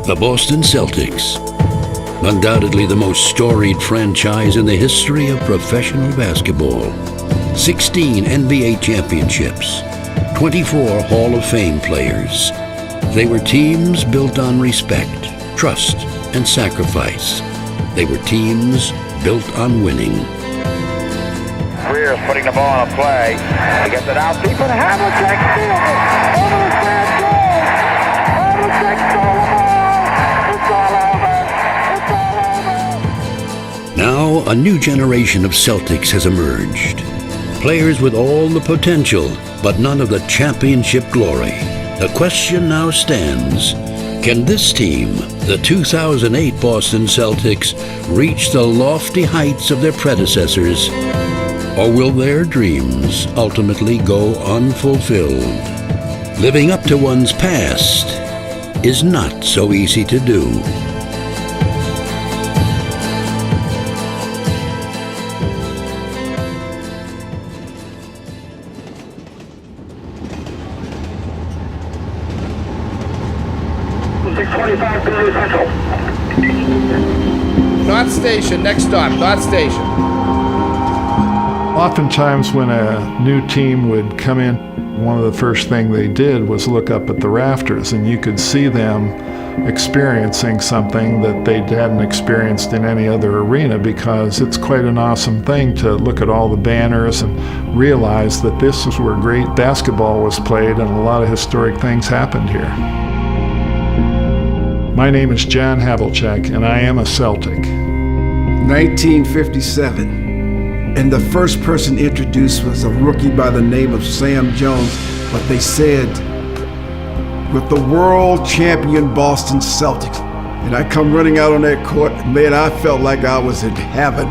The Boston Celtics, undoubtedly the most storied franchise in the history of professional basketball. 16 NBA championships, 24 Hall of Fame players. They were teams built on respect, trust, and sacrifice. They were teams built on winning. Greer's putting the ball on a play. He gets it out deep, and Havlicek steals it over the stand goal. Havlicek stole the ball. It's all over. It's all over. Now, a new generation of Celtics has emerged. Players with all the potential, but none of the championship glory. The question now stands, can this team, the 2008 Boston Celtics, reach the lofty heights of their predecessors? Or will their dreams ultimately go unfulfilled? Living up to one's past is not so easy to do. North Station, next stop, North Station. Oftentimes when a new team would come in, one of the first things they did was look up at the rafters, and you could see them experiencing something that they hadn't experienced in any other arena, because it's quite an awesome thing to look at all the banners and realize that this is where great basketball was played and a lot of historic things happened here. My name is John Havlicek, and I am a Celtic. 1957, and the first person introduced was a rookie by the name of Sam Jones, but they said, with the world champion Boston Celtics. And I come running out on that court, man, I felt like I was in heaven.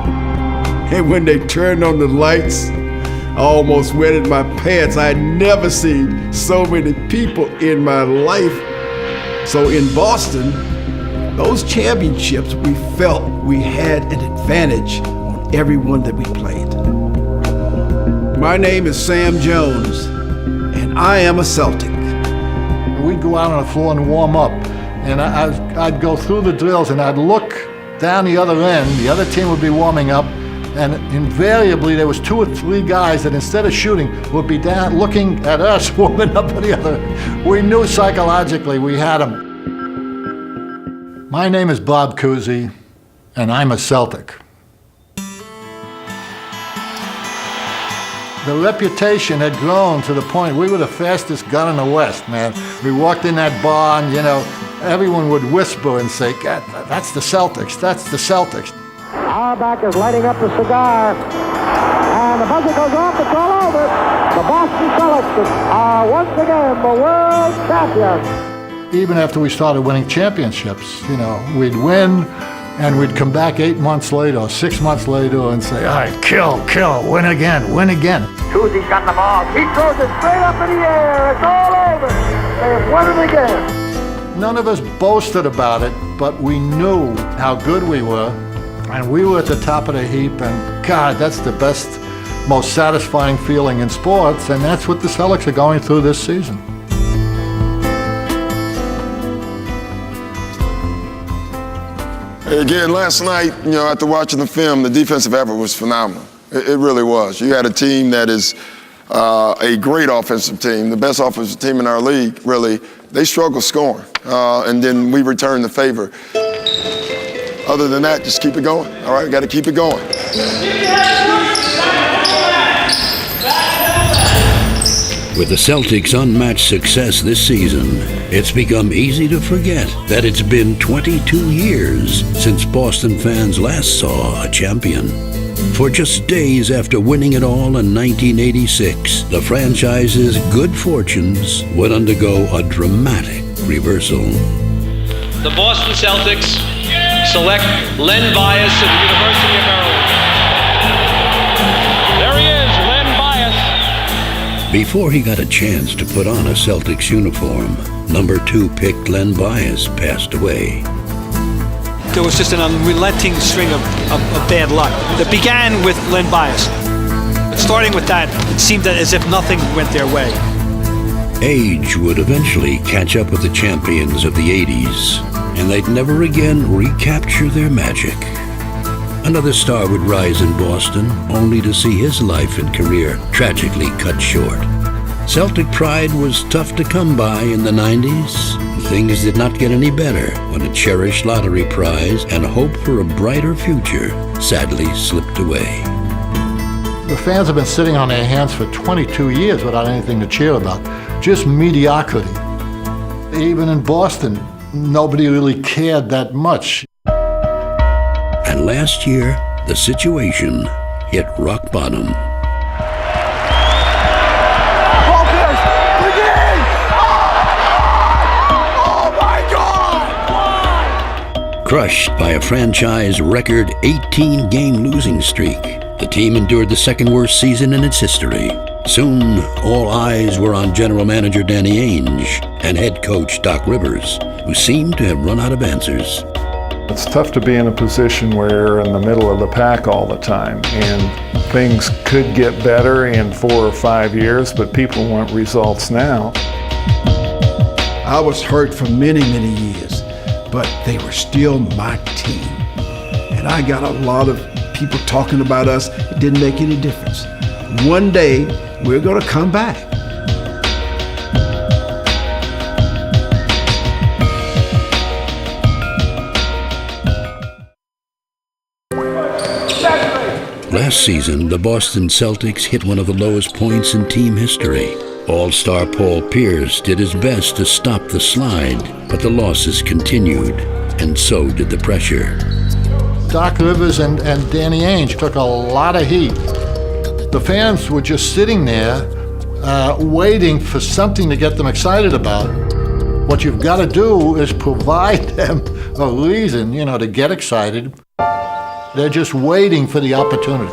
And when they turned on the lights, I almost wetted my pants. I had never seen so many people in my life. So in Boston, those championships, we felt we had an advantage on everyone that we played. My name is Sam Jones, and I am a Celtic. We'd go out on the floor and warm up, and I'd go through the drills, and I'd look down the other end. The other team would be warming up, and invariably there was 2 or 3 guys that instead of shooting would be down looking at us warming up at the other. We knew psychologically we had them. My name is Bob Cousy, and I'm a Celtic. The reputation had grown to the point we were the fastest gun in the West, man. We walked in that bar and, everyone would whisper and say, God, that's the Celtics, that's the Celtics. Auerbach is lighting up the cigar, and the buzzer goes off. It's all over. The Boston Celtics are once again the world champions. Even after we started winning championships, we'd win, and we'd come back 8 months later or 6 months later and say, all right, kill, win again, win again. Cousy's got the ball. He throws it straight up in the air. It's all over. They have won it again. None of us boasted about it, but we knew how good we were. And we were at the top of the heap, and God, that's the best, most satisfying feeling in sports, and that's what the Celtics are going through this season. Again, last night, after watching the film, the defensive effort was phenomenal. It really was. You had a team that is a great offensive team, the best offensive team in our league, really. They struggle scoring, and then we return the favor. Other than that, just keep it going. All right, got to keep it going. With the Celtics' unmatched success this season, it's become easy to forget that it's been 22 years since Boston fans last saw a champion. For just days after winning it all in 1986, the franchise's good fortunes would undergo a dramatic reversal. The Boston Celtics select Len Bias of the University of Maryland. There he is, Len Bias. Before he got a chance to put on a Celtics uniform, number 2 picked Len Bias passed away. There was just an unrelenting string of bad luck that began with Len Bias. But starting with that, it seemed as if nothing went their way. Age would eventually catch up with the champions of the 80s, and they'd never again recapture their magic. Another star would rise in Boston, only to see his life and career tragically cut short. Celtic pride was tough to come by in the 90s. Things did not get any better when a cherished lottery prize and hope for a brighter future sadly slipped away. The fans have been sitting on their hands for 22 years without anything to cheer about. Just mediocrity. Even in Boston, nobody really cared that much. And last year, the situation hit rock bottom. Crushed by a franchise record 18-game losing streak, the team endured the second worst season in its history. Soon, all eyes were on general manager Danny Ainge and head coach Doc Rivers, who seemed to have run out of answers. It's tough to be in a position where you're in the middle of the pack all the time, and things could get better in 4 or 5 years, but people want results now. I was hurt for many, many years, but they were still my team. And I got a lot of people talking about us. It didn't make any difference. One day, we're going to come back. Last season, the Boston Celtics hit one of the lowest points in team history. All-star Paul Pierce did his best to stop the slide, but the losses continued, and so did the pressure. Doc Rivers and Danny Ainge took a lot of heat. The fans were just sitting there waiting for something to get them excited about. What you've got to do is provide them a reason, to get excited. They're just waiting for the opportunity.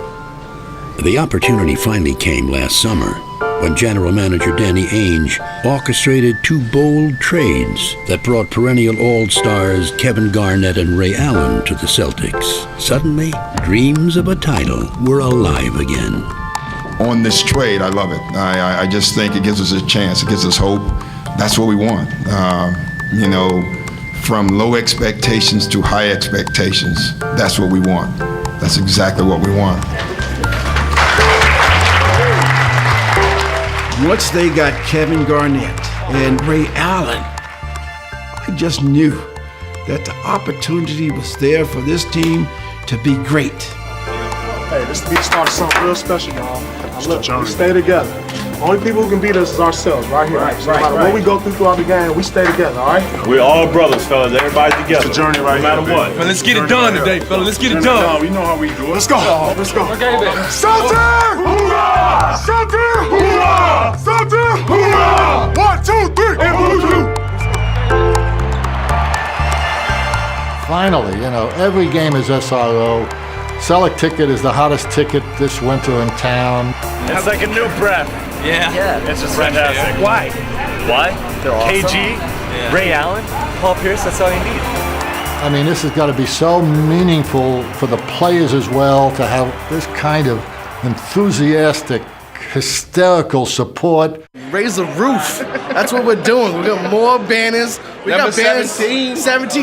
The opportunity finally came last summer when general manager Danny Ainge orchestrated 2 bold trades that brought perennial all-stars Kevin Garnett and Ray Allen to the Celtics. Suddenly, dreams of a title were alive again. On this trade, I love it. I just think it gives us a chance. It gives us hope. That's what we want. From low expectations to high expectations, that's what we want. That's exactly what we want. Once they got Kevin Garnett and Ray Allen, I just knew that the opportunity was there for this team to be great. Hey, this beat starts something real special, y'all. Look, we stay together. Only people who can beat us is ourselves, right here. So no matter what we go throughout the game, we stay together, all right? We're all brothers, fellas. Everybody together. It's a journey right here. No matter what. But let's get it done today, fella. Let's get it done. We know how we do it. Let's go. Let's go. Okay, then. Celtic! Hoorah! Celtic! Hoorah! Celtic! Hoorah! 1, 2, 3, and voodoo! Finally, every game is SRO. Celtic ticket is the hottest ticket this winter in town. It's like a new breath. Yeah. It's just fantastic. Why? They're awesome. KG, Ray Allen, Paul Pierce, that's all you need. I mean, this has got to be so meaningful for the players as well to have this kind of enthusiastic, hysterical support. Raise the roof. That's what we're doing. We got more banners. We got banners 17,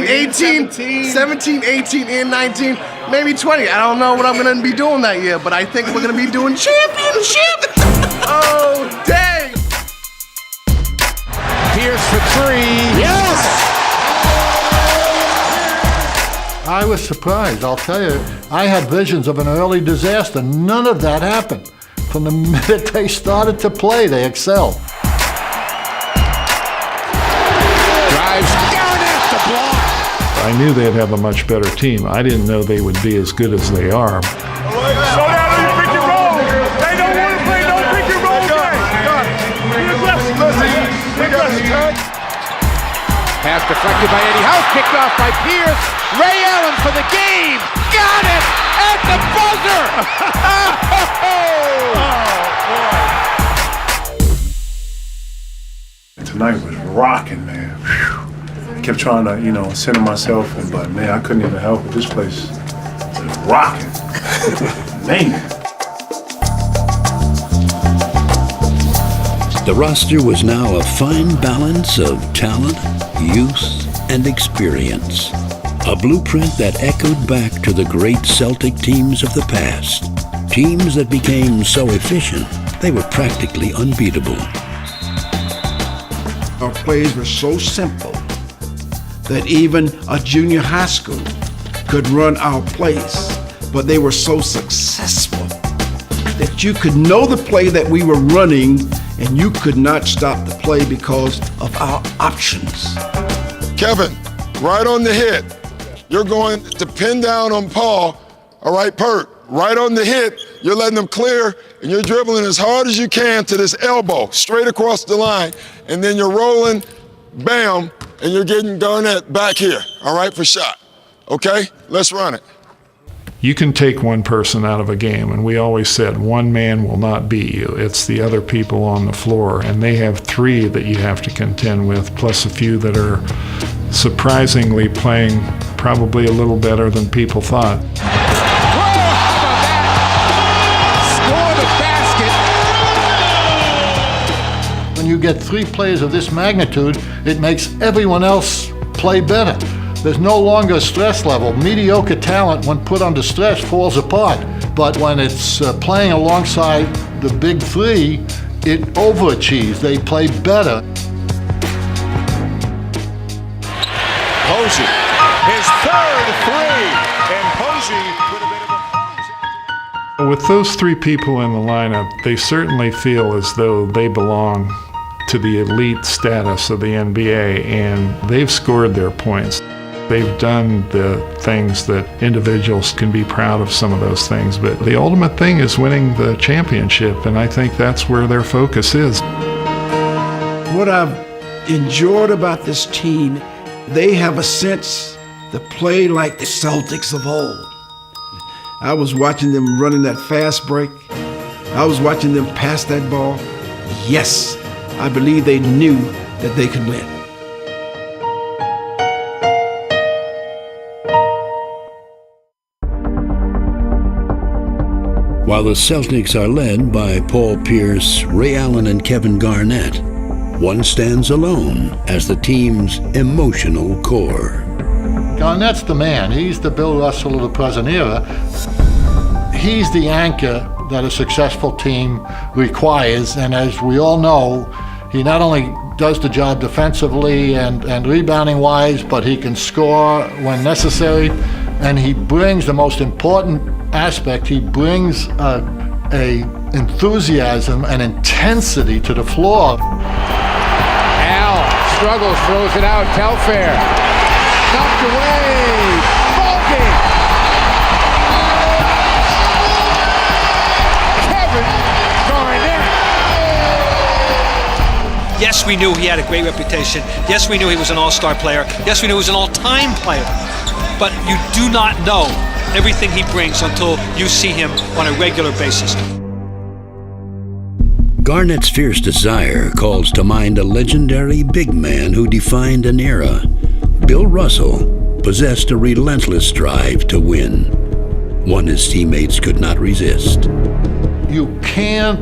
18, 18, and 19, maybe 20. I don't know what I'm going to be doing that year, but I think we're going to be doing championship. Oh, dang. Pierce for 3. Yes! I was surprised, I'll tell you. I had visions of an early disaster. None of that happened. From the minute they started to play, they excelled. Drives down at the block. I knew they'd have a much better team. I didn't know they would be as good as they are. Slow down on your pick and roll. They don't want to play no pick and roll game. Pass deflected by Eddie House, kicked off by Pierce. Ray Allen for the game. Got it at the buzzer. Tonight was rocking, man. Whew. I kept trying to, center myself, but man, I couldn't even help it. This place was rocking. Man. The roster was now a fine balance of talent, youth, and experience. A blueprint that echoed back to the great Celtic teams of the past. Teams that became so efficient, they were practically unbeatable. Our plays were so simple that even a junior high school could run our plays, but they were so successful that you could know the play that we were running and you could not stop the play because of our options. Kevin, right on the hit. You're going to pin down on Paul, all right, Perk. Right on the hit, you're letting them clear, and you're dribbling as hard as you can to this elbow, straight across the line, and then you're rolling, bam, and you're getting Garnett back here, all right, for shot. Okay? Let's run it. You can take one person out of a game, and we always said one man will not beat you. It's the other people on the floor, and they have three that you have to contend with, plus a few that are surprisingly playing probably a little better than people thought. When you get three players of this magnitude, it makes everyone else play better. There's no longer a stress level. Mediocre talent, when put under stress, falls apart. But when it's playing alongside the big three, it overachieves. They play better. Posey, his third three, and Posey with a bit of a... With those three people in the lineup, they certainly feel as though they belong to the elite status of the NBA, and they've scored their points. They've done the things that individuals can be proud of, some of those things, but the ultimate thing is winning the championship, and I think that's where their focus is. What I've enjoyed about this team, they have a sense to play like the Celtics of old. I was watching them running that fast break. I was watching them pass that ball. Yes, I believe they knew that they could win. While the Celtics are led by Paul Pierce, Ray Allen, and Kevin Garnett, one stands alone as the team's emotional core. Garnett's the man. He's the Bill Russell of the present era. He's the anchor that a successful team requires, and as we all know, he not only does the job defensively and rebounding-wise, but he can score when necessary, and he brings the most important aspect. He brings a enthusiasm and intensity to the floor. Al struggles, throws it out. Telfair knocked away. Ball game. Kevin Garnett. Yes, we knew he had a great reputation. Yes, we knew he was an all-star player. Yes, we knew he was an all-time player. But you do not know everything he brings until you see him on a regular basis. Garnett's fierce desire calls to mind a legendary big man who defined an era. Bill Russell possessed a relentless drive to win, one his teammates could not resist. You can't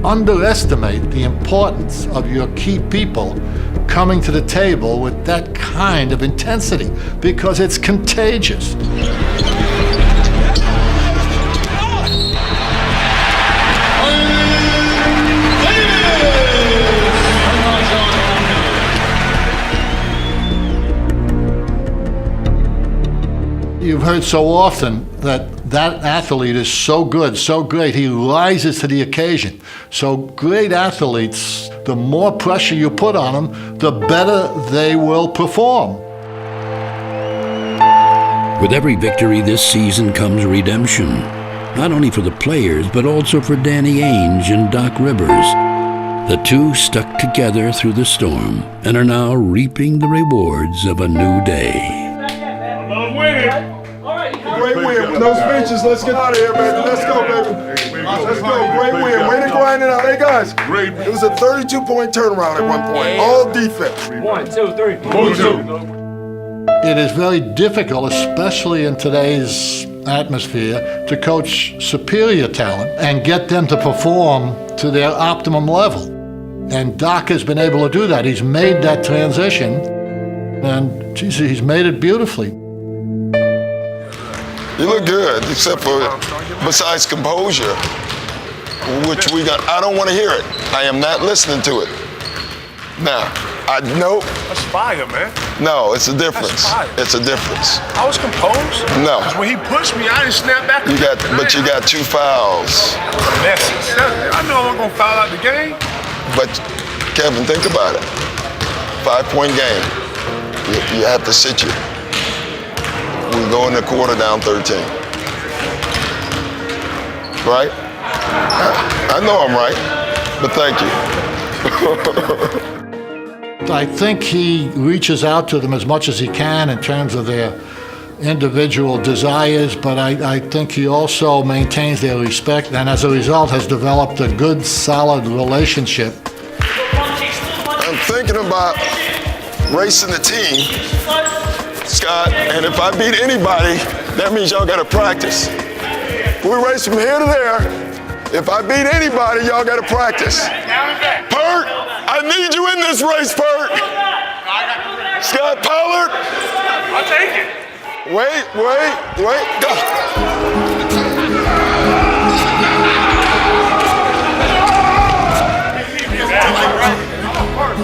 underestimate the importance of your key people coming to the table with that kind of intensity, because it's contagious. You've heard so often that athlete is so good, so great, he rises to the occasion. So great athletes, the more pressure you put on them, the better they will perform. With every victory this season comes redemption, not only for the players, but also for Danny Ainge and Doc Rivers. The two stuck together through the storm and are now reaping the rewards of a new day. Great win with those benches. Let's get out of here, baby. Let's go, baby. Let's go. Great win. Way to grind it out. Hey, guys. It was a 32-point turnaround at one point. All defense. 1, 2, 3. 1, 2. It is very difficult, especially in today's atmosphere, to coach superior talent and get them to perform to their optimum level. And Doc has been able to do that. He's made that transition, and geez, he's made it beautifully. You look good, except for besides composure, which we got. I don't want to hear it. I am not listening to it. Now, I know. That's fire, man. No, it's a difference. That's fire. It's a difference. I was composed. No. Because when he pushed me, I didn't snap back. But you got 2 fouls. Message. I know I'm gonna foul out the game. But Kevin, think about it. 5-point game. You have to sit you. We go in the quarter down 13. Right? I know I'm right, but thank you. I think he reaches out to them as much as he can in terms of their individual desires, but I think he also maintains their respect, and as a result has developed a good, solid relationship. I'm thinking about racing the team, Scott, and if I beat anybody, that means y'all gotta practice. We race from here to there. If I beat anybody, y'all gotta practice. Pert, I need you in this race, Pert. Scott Pollard. I'll take it. Wait, go.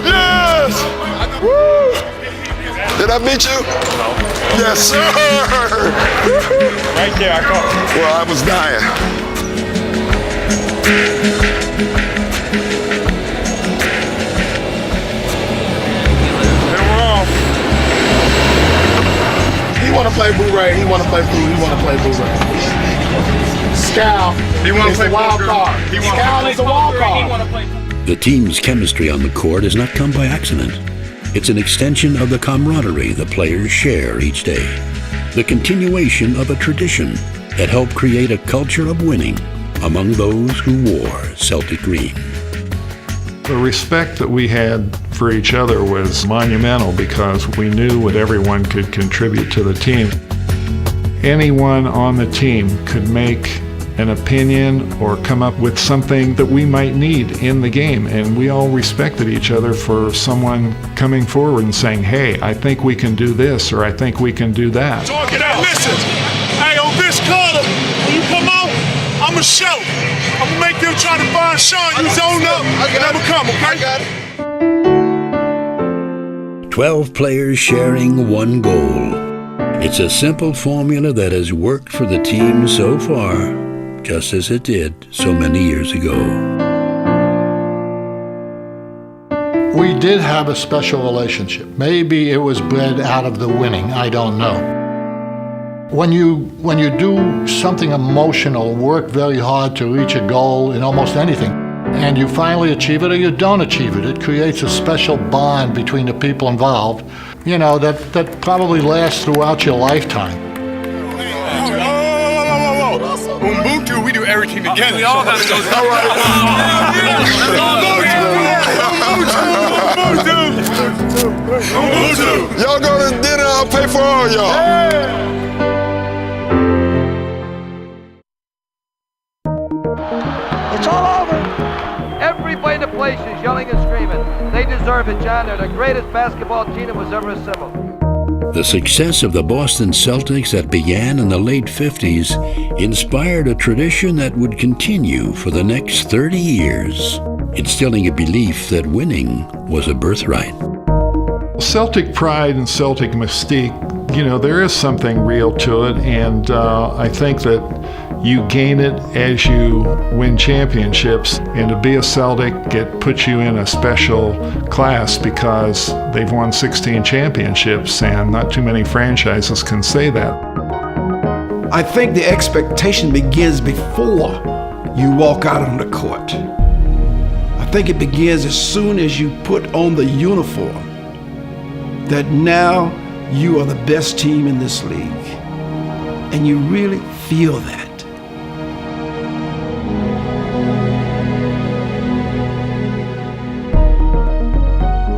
Yes! Woo! Did I beat you? No. Yes, sir! Right there, I caught it. Well, I was dying. He want to play Boo-Ray. He want to play Boo. He want to play Boo-Ray. Scal is a wild card. Scal is a wild card. The team's chemistry on the court has not come by accident. It's an extension of the camaraderie the players share each day. The continuation of a tradition that helped create a culture of winning among those who wore Celtic green. The respect that we had for each other was monumental because we knew what everyone could contribute to the team. Anyone on the team could make an opinion or come up with something that we might need in the game, and we all respected each other for someone coming forward and saying, hey, I think we can do this, or I think we can do that. Talk it out. Listen, hey, on this Carter, when you come out, I'm going to show. I'm going to make them try to find Sean. You zone up, and I'm going to come, okay? I got it. 12 players sharing one goal. It's a simple formula that has worked for the team so far, just as it did so many years ago. We did have a special relationship. Maybe it was bred out of the winning, I don't know. When you do something emotional, work very hard to reach a goal in almost anything, and you finally achieve it or you don't achieve it, it creates a special bond between the people involved, you know, that probably lasts throughout your lifetime. Ubuntu, we do everything together. We all gotta go. All right. Y'all go to dinner, I'll pay for all y'all. It's all over. Everybody in the place is yelling and screaming. They deserve it, John. They're the greatest basketball team that was ever assembled. The success of the Boston Celtics that began in the late 50s inspired a tradition that would continue for the next 30 years, instilling a belief that winning was a birthright. Celtic pride and Celtic mystique, you know, there is something real to it, and I think that you gain it as you win championships, and to be a Celtic, it puts you in a special class because they've won 16 championships, and not too many franchises can say that. I think the expectation begins before you walk out on the court. I think it begins as soon as you put on the uniform, that now you are the best team in this league, and you really feel that.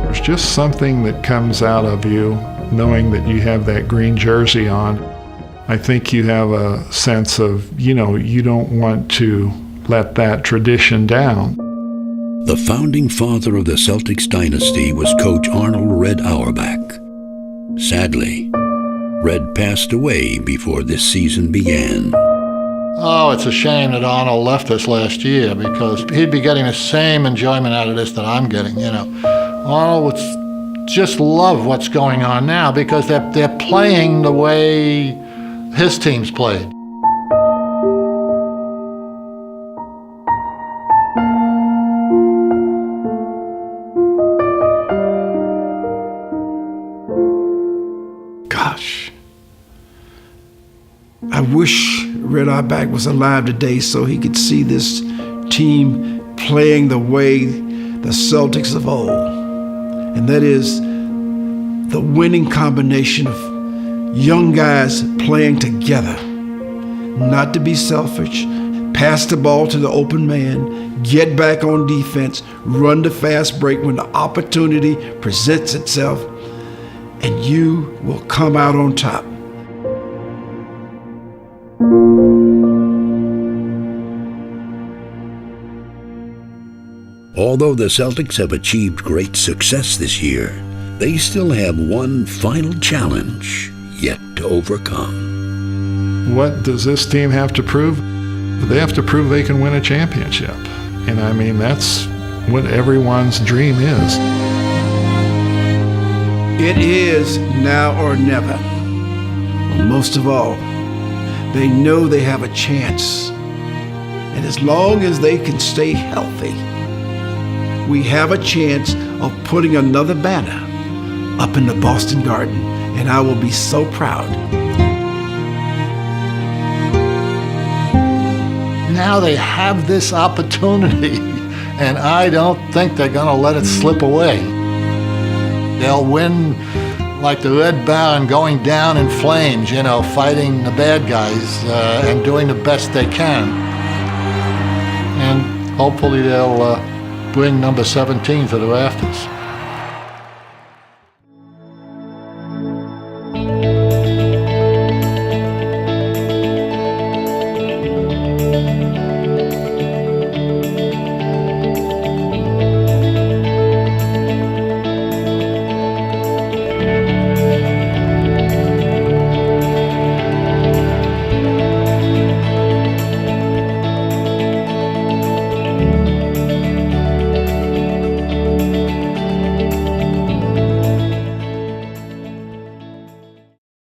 There's just something that comes out of you knowing that you have that green jersey on. I think you have a sense of, you know, you don't want to let that tradition down. The founding father of the Celtics dynasty was Coach Arnold "Red" Auerbach. Sadly, Red passed away before this season began. Oh, it's a shame that Arnold left us last year, because he'd be getting the same enjoyment out of this that I'm getting, you know. Arnold would just love what's going on now, because they're playing the way his teams played. Gosh. I wish Red Auerbach was alive today so he could see this team playing the way the Celtics of old. And that is the winning combination of young guys playing together. Not to be selfish, pass the ball to the open man, get back on defense, run the fast break when the opportunity presents itself, and you will come out on top. Although the Celtics have achieved great success this year, they still have one final challenge yet to overcome. What does this team have to prove? They have to prove they can win a championship. And I mean, that's what everyone's dream is. It is now or never. But most of all, they know they have a chance. And as long as they can stay healthy, we have a chance of putting another banner up in the Boston Garden, and I will be so proud. Now they have this opportunity, and I don't think they're going to let it slip away. They'll win like the Red Baron, going down in flames, you know, fighting the bad guys and doing the best they can. And hopefully they'll bring number 17 to the rafters.